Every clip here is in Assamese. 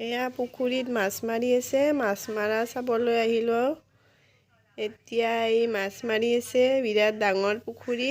এয়া পুখুৰীত মাছ মাৰি আছে, মাছ মাৰা চাবলৈ আহিলোঁ। এতিয়া এই মাছ মাৰি আছে, বিৰাট ডাঙৰ পুখুৰী।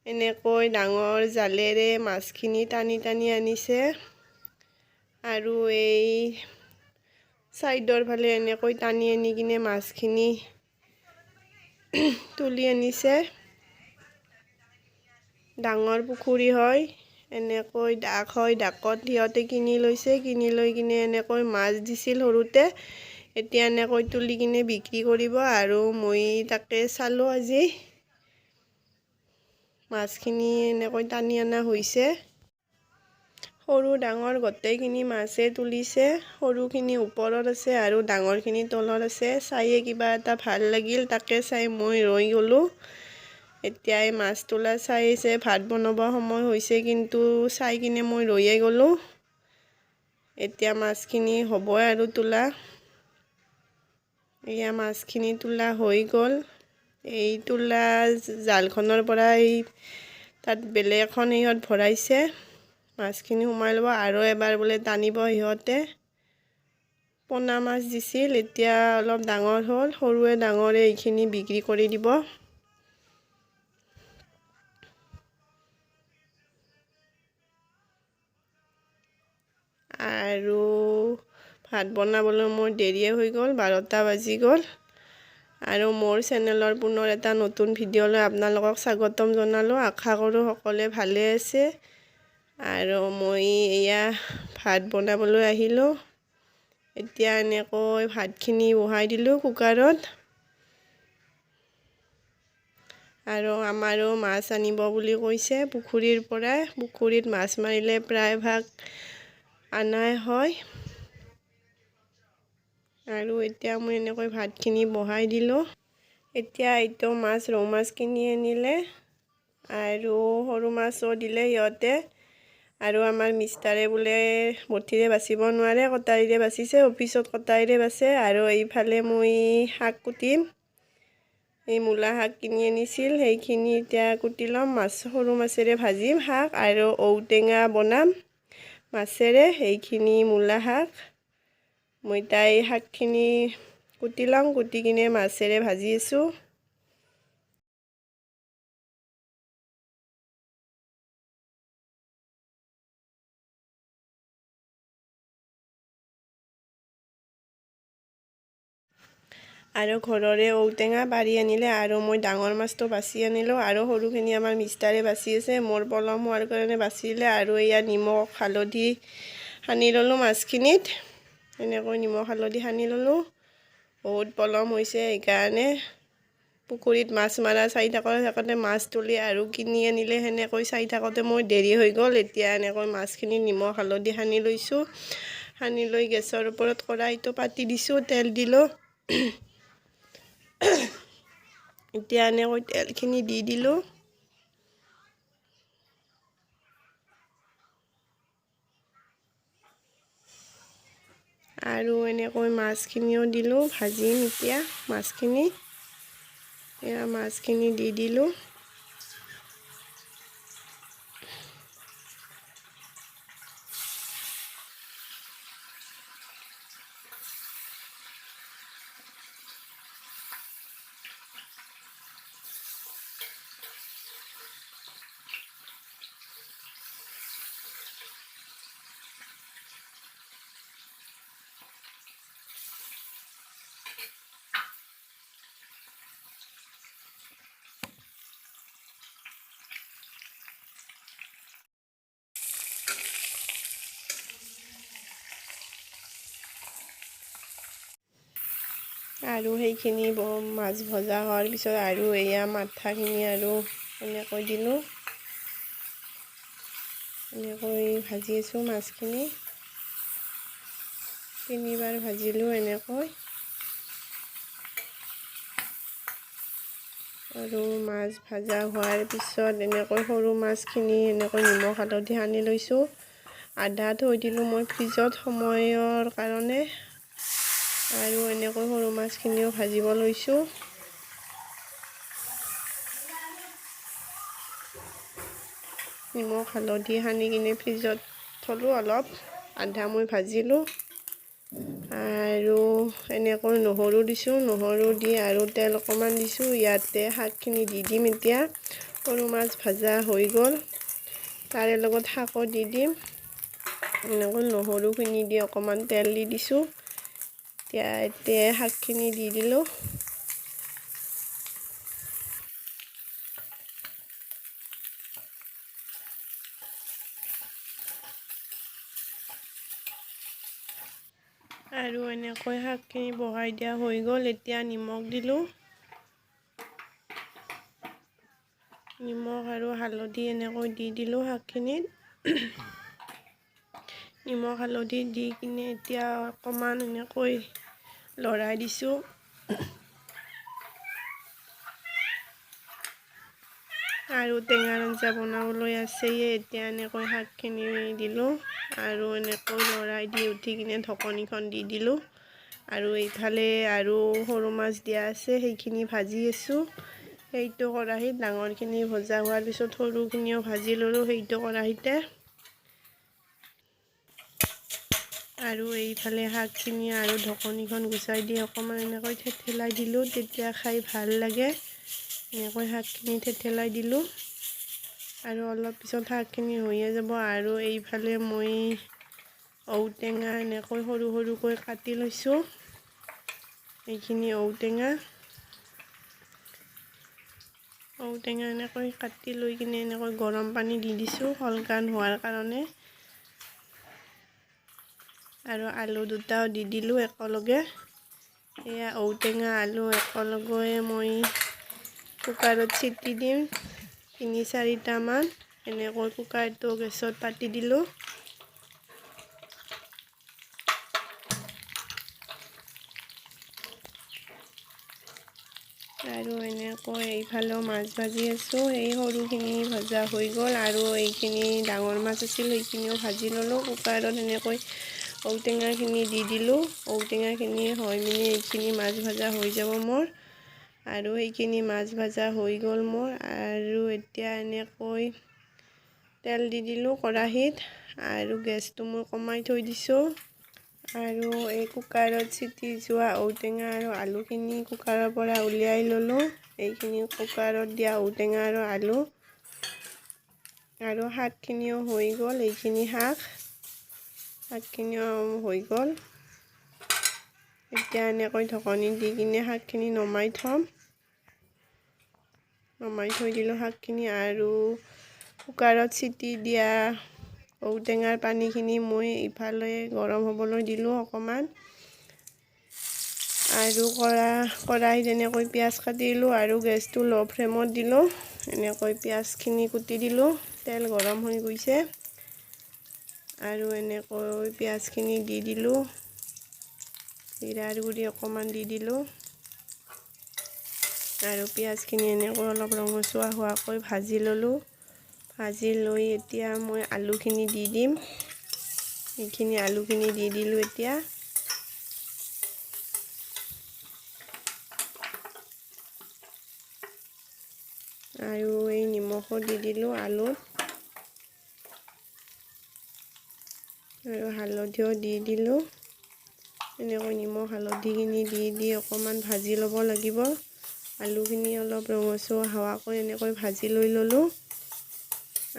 এনেকৈ ডাঙৰ জালেৰে মাছখিনি টানি টানি আনিছে আৰু এই চাইডৰ ফালে এনেকৈ টানি আনি কিনে মাছখিনি তুলি আনিছে। ডাঙৰ পুখুৰী হয়, এনেকৈ ডাক হয়, ডাকত সিহঁতে কিনি লৈছে, কিনি লৈ কিনে এনেকৈ মাছ দিছিল সৰুতে। এতিয়া এনেকৈ তুলি কিনে বিক্ৰী কৰিব আৰু মই তাকে চালোঁ আজি। মাছখিনি এনেকৈ টানি অনা হৈছে। সৰু ডাঙৰ গোটেইখিনি মাছে তুলিছে, সৰুখিনি ওপৰত আছে আৰু ডাঙৰখিনি তলত আছে। চায়ে কিবা এটা ভাল লাগিল, তাকে চাই মই ৰৈ গ'লোঁ। এতিয়া এই মাছ তোলা চাইছে, ভাত বনাব সময় হৈছে, কিন্তু চাই কিনে মই ৰৈয়ে গ'লোঁ। এতিয়া মাছখিনি হ'বই আৰু তোলা। এয়া মাছখিনি তোলা হৈ গ'ল। এই তোলা জালখনৰ পৰা এই তাত বেলেগ এখন সিহঁত ভৰাইছে, মাছখিনি সোমাই ল'ব আৰু এবাৰ বোলে টানিব সিহঁতে। পোনা মাছ দিছিল, এতিয়া অলপ ডাঙৰ হ'ল, সৰুৱে ডাঙৰে এইখিনি বিক্ৰী কৰি দিব। আৰু ভাত বনাবলৈ মোৰ দেৰিয়ে হৈ গ'ল, 12টা বাজি গ'ল। আৰু মোৰ চেনেলৰ পুনৰ এটা নতুন ভিডিঅ'লৈ আপোনালোকক স্বাগতম জনালোঁ। আশা কৰোঁ সকলোৱে ভালে আছে। আৰু মই এয়া ভাত বনাবলৈ আহিলোঁ। এতিয়া এনেকৈ ভাতখিনি বহাই দিলোঁ কুকাৰত। আৰু আমাৰো মাছ আনিব বুলি কৈছে পুখুৰীৰ পৰাই। পুখুৰীত মাছ মাৰিলে প্ৰায়ভাগ আনাই হয়। আৰু এতিয়া মই এনেকৈ ভাতখিনি বহাই দিলোঁ। এতিয়া এইটো মাছ, ৰৌ মাছ কিনি আনিলে আৰু সৰু মাছো দিলে সিহঁতে। আৰু আমাৰ মিষ্টাৰে বোলে বঠিৰে বাচিব নোৱাৰে, কটাৰীৰে বাচিছে, অফিচত কটাৰীৰে বাচে। আৰু এইফালে মই শাক কুটিম, এই মূলা শাক কিনি আনিছিল, সেইখিনি এতিয়া কুটি ল'ম। সৰু মাছেৰে ভাজিম শাক আৰু ঔটেঙা বনাম মাছেৰে, সেইখিনি মূলা শাক। মই তাই শাকখিনি কুটি লওঁ, কুটি কিনে মাছেৰে ভাজি আছোঁ। আৰু ঘৰৰে ঔটেঙা পাৰি আনিলে আৰু মই ডাঙৰ মাছটো বাছি আনিলোঁ আৰু সৰুখিনি আমাৰ মিষ্টাৰে বাছি আছে, মোৰ পলম হোৱাৰ কাৰণে বাচিলে। আৰু এয়া নিমখ হালধি সানি ল'লোঁ মাছখিনিত, এনেকৈ নিমখ হালধি সানি ল'লোঁ। বহুত পলম হৈছে, সেইকাৰণে পুখুৰীত মাছ মাৰা চাই থাকোঁতে মাছ তুলি আৰু কিনি আনিলে, সেনেকৈ চাই থাকোঁতে মোৰ দেৰি হৈ গ'ল। এতিয়া এনেকৈ মাছখিনি নিমখ হালধি সানি লৈছোঁ। সানি লৈ গেছৰ ওপৰত কড়াইটো পাতি দিছোঁ, তেল দিলোঁ। এতিয়া এনেকৈ তেলখিনি দি দিলোঁ। আৰু এনেকৈ মাছখিনিও দিলোঁ, ভাজিম এতিয়া মাছখিনি। এয়া মাছখিনি দি দিলোঁ। আৰু সেইখিনি মাছ ভজা হোৱাৰ পিছত আৰু এয়া মাথাখিনি আৰু এনেকৈ দিলোঁ। এনেকৈ ভাজি আছোঁ মাছখিনি, 3বাৰ ভাজিলোঁ এনেকৈ। আৰু মাছ ভাজা হোৱাৰ পিছত এনেকৈ সৰু মাছখিনি এনেকৈ নিমখ হালধি সানি লৈছোঁ। আধা থৈ দিলোঁ মই ফ্ৰিজত সময়ৰ কাৰণে। আৰু এনেকৈ সৰু মাছখিনিও ভাজিব লৈছোঁ। নিমখ হালধি সানি কিনে ফ্ৰিজত থলোঁ অলপ। আধা মই ভাজিলোঁ আৰু এনেকৈ নহৰু দিছোঁ নহৰু দি আৰু তেল অকণমান দিছোঁ ইয়াতে শাকখিনি দি দিম এতিয়া সৰু মাছ ভাজা হৈ গ'ল তাৰে লগত শাকো দি দিম এনেকৈ নহৰুখিনি দি অকণমান তেল দি দিছোঁ এতিয়া শাকখিনি দি দিলোঁ আৰু এনেকৈ শাকখিনি বহাই দিয়া হৈ গ'ল এতিয়া নিমখ দিলোঁ নিমখ আৰু হালধি এনেকৈ দি দিলোঁ শাকখিনিত নিমখ হালধি দি কিনে এতিয়া অকণমান এনেকৈ লৰাই দিছোঁ আৰু টেঙাৰ আঞ্জা বনাবলৈ আছেই এতিয়া এনেকৈ শাকখিনি দিলোঁ আৰু এনেকৈ লৰাই দি উঠি কিনে ঢকনিখন দি দিলোঁ আৰু এইফালে আৰু সৰু মাছ দিয়া আছে সেইখিনি ভাজি আছোঁ সেইটো কেৰাহীত ডাঙৰখিনি ভজা হোৱাৰ পিছত সৰুখিনিও ভাজি ল'লোঁ সেইটো কেৰাহীতে আৰু এইফালে শাকখিনি আৰু ঢকনিখন গুচাই দি অকণমান এনেকৈ থেতেলাই দিলোঁ তেতিয়া খাই ভাল লাগে এনেকৈ শাকখিনি থেতেলাই দিলোঁ আৰু অলপ পিছত শাকখিনি হৈয়ে যাব আৰু এইফালে মই ঔটেঙা এনেকৈ সৰু সৰুকৈ কাটি লৈছোঁ এইখিনি ঔটেঙা এনেকৈ কাটি লৈ কিনে এনেকৈ গৰম পানী দি দিছোঁ শলকান হোৱাৰ কাৰণে আৰু আলু দুটাও দি দিলোঁ একেলগে এয়া ঔটেঙা আলু একেলগে মই কুকাৰত চিটি দিম 3-4টামান এনেকৈ কুকাৰটো গেছত পাতি দিলোঁ আৰু এনেকৈ এইফালেও মাছ ভাজি আছোঁ এই সৰুখিনি ভজা হৈ গ'ল আৰু এইখিনি ডাঙৰ মাছ আছিল সেইখিনিও ভাজি ল'লোঁ কুকাৰত এনেকৈ ঔটেঙাখিনি দি দিলোঁ ঔটেঙাখিনি হৈ মিনি এইখিনি মাছ ভাজা হৈ যাব মোৰ আৰু এইখিনি মাছ ভাজা হৈ গ'ল মোৰ আৰু এতিয়া এনেকৈ তেল দি দিলোঁ কেৰাহীত আৰু গেছটো মই কমাই থৈ দিছোঁ আৰু এই কুকাৰত চিটি যোৱা ঔটেঙা আৰু আলুখিনি কুকাৰৰ পৰা উলিয়াই ল'লোঁ এইখিনি কুকাৰত দিয়া ঔটেঙা আৰু আলু আৰু শাকখিনিও হৈ গ'ল এইখিনি শাকখিনিও হৈ গ'ল এতিয়া এনেকৈ ঢকনি দি কিনে শাকখিনি নমাই থৈ দিলোঁ শাকখিনি আৰু কুকাৰত চিটি দিয়া ঔটেঙাৰ পানীখিনি মই ইফালে গৰম হ'বলৈ দিলোঁ অকণমান আৰু কেৰাহীত এনেকৈ পিঁয়াজ কাটিলোঁ আৰু গেছটো ল' ফ্লেমত দিলোঁ এনেকৈ পিঁয়াজখিনি কুটি দিলোঁ তেল গৰম হৈ গৈছে আৰু এনেকৈ পিঁয়াজখিনি দি দিলোঁ জিৰাৰ গুড়ি অকণমান দি দিলোঁ আৰু পিঁয়াজখিনি এনেকৈ অলপ ৰঙচুৱা হোৱাকৈ ভাজি ল'লোঁ ভাজি লৈ এতিয়া মই আলুখিনি দি দিম এইখিনি আলুখিনি দি দিলোঁ এতিয়া আৰু এই নিমখো দি দিলোঁ আলুত আৰু হালধিও দি দিলোঁ এনেকৈ নিমখ হালধিখিনি দি অকণমান ভাজি ল'ব লাগিব আলুখিনি অলপ ৰঙচুৱা হোৱাকৈ এনেকৈ ভাজি লৈ ল'লোঁ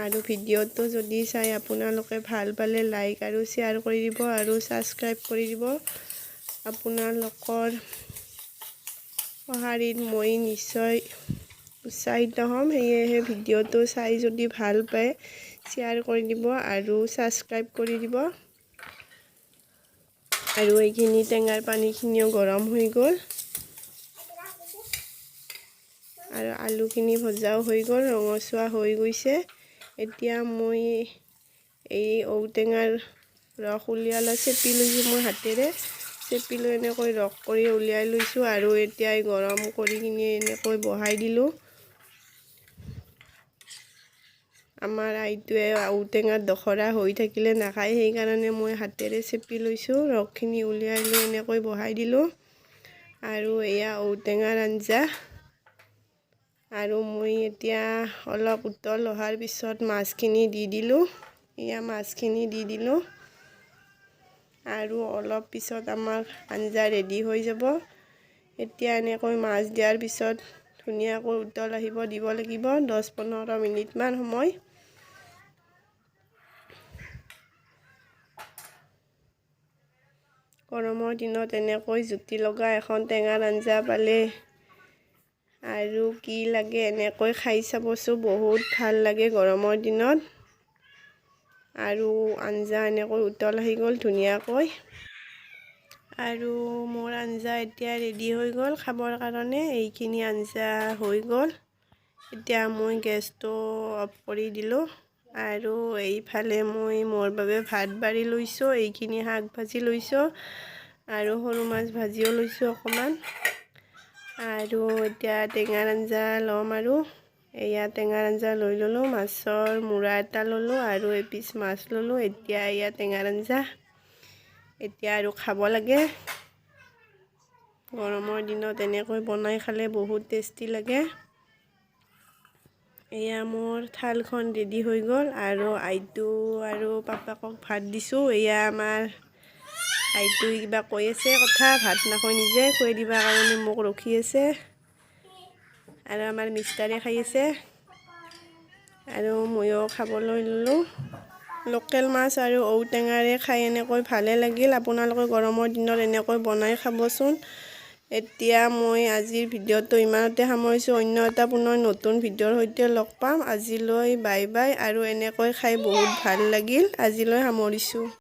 আৰু ভিডিঅ'টো যদি চাই আপোনালোকে ভাল পালে লাইক আৰু শ্বেয়াৰ কৰি দিব আৰু ছাবস্ক্ৰাইব কৰি দিব আপোনালোকৰ সঁহাৰিত মই নিশ্চয় উৎসাহিত হ'ম সেয়েহে ভিডিঅ'টো চাই যদি ভাল পায় শ্বেয়াৰ কৰি দিব আৰু ছাবস্ক্ৰাইব কৰি দিব আৰু এইখিনি টেঙাৰ পানীখিনিও গৰম হৈ গ'ল আৰু আলুখিনি ভজাও হৈ গ'ল ৰঙচুৱা হৈ গৈছে এতিয়া মই এই ঔটেঙাৰ ৰস উলিয়াই চেপি লৈছোঁ মই হাতেৰে চেপি লৈ এনেকৈ ৰস কৰি উলিয়াই লৈছোঁ আৰু এতিয়া গৰম কৰি কিনে এনেকৈ বহাই দিলোঁ আমাৰ আইটোৱে ঔটেঙাত দখৰা হৈ থাকিলে নাখায় সেইকাৰণে মই হাতেৰে চেপি লৈছোঁ ৰসখিনি উলিয়াই লৈ এনেকৈ বহাই দিলোঁ আৰু এয়া ঔটেঙাৰ আঞ্জা আৰু মই এতিয়া অলপ উতল অহাৰ পিছত মাছখিনি দি দিলোঁ এয়া মাছখিনি দি দিলোঁ আৰু অলপ পিছত আমাৰ আঞ্জা ৰেডি হৈ যাব। এতিয়া এনেকৈ মাছ দিয়াৰ পিছত ধুনীয়াকৈ উতল আহিব দিব লাগিব 10-15 মিনিটমান সময়। গৰমৰ দিনত এনেকৈ জুতি লগা এখন টেঙাৰ আঞ্জা পালে আৰু কি লাগে, এনেকৈ খাই চাবচোন, বহুত ভাল লাগে গৰমৰ দিনত। আৰু আঞ্জা এনেকৈ উতল আহি গ'ল ধুনীয়াকৈ। আৰু মোৰ আঞ্জা এতিয়া ৰেডি হৈ গ'ল খাবৰ কাৰণে। এইখিনি আঞ্জা হৈ গ'ল। এতিয়া মই গেছটো অফ কৰি দিলোঁ আৰু এইফালে মই মোৰ বাবে ভাত বাঢ়ি লৈছোঁ। এইখিনি শাক ভাজি লৈছোঁ আৰু সৰু মাছ ভাজিও লৈছোঁ অকণমান। আৰু এতিয়া টেঙাৰ আঞ্জা ল'ম আৰু এয়া টেঙাৰ আঞ্জা লৈ ল'লোঁ। মাছৰ মূৰা এটা ল'লোঁ আৰু এপিচ মাছ ল'লোঁ। এতিয়া এয়া টেঙাৰ আঞ্জা এতিয়া আৰু খাব লাগে। গৰমৰ দিনত এনেকৈ বনাই খালে বহুত টেষ্টি লাগে। এয়া মোৰ থালখন ৰেডি হৈ গ'ল আৰু আইটো আৰু পাপাকক ভাত দিছোঁ। এয়া আমাৰ আইটোই কিবা কৈ আছে কথা, ভাত নাখায় নিজে, খুৱাই দিবৰ কাৰণে মোক ৰখি আছে। আৰু আমাৰ মিষ্টাৰে খাই আছে আৰু ময়ো খাবলৈ ল'লোঁ। লোকেল মাছ আৰু ঔটেঙাৰে খাই এনেকৈ ভালে লাগিল। আপোনালোকে গৰমৰ দিনত এনেকৈ বনাই খাবচোন। এতিয়া মই আজিৰ ভিডিঅ'টো ইমানতে সামৰিছোঁ। অন্য এটা পুনৰ নতুন ভিডিঅ'ৰ সৈতে লগ পাম। আজিলৈ বাই বাই। আৰু এনেকৈ খাই বহুত ভাল লাগিল। আজিলৈ সামৰিছোঁ।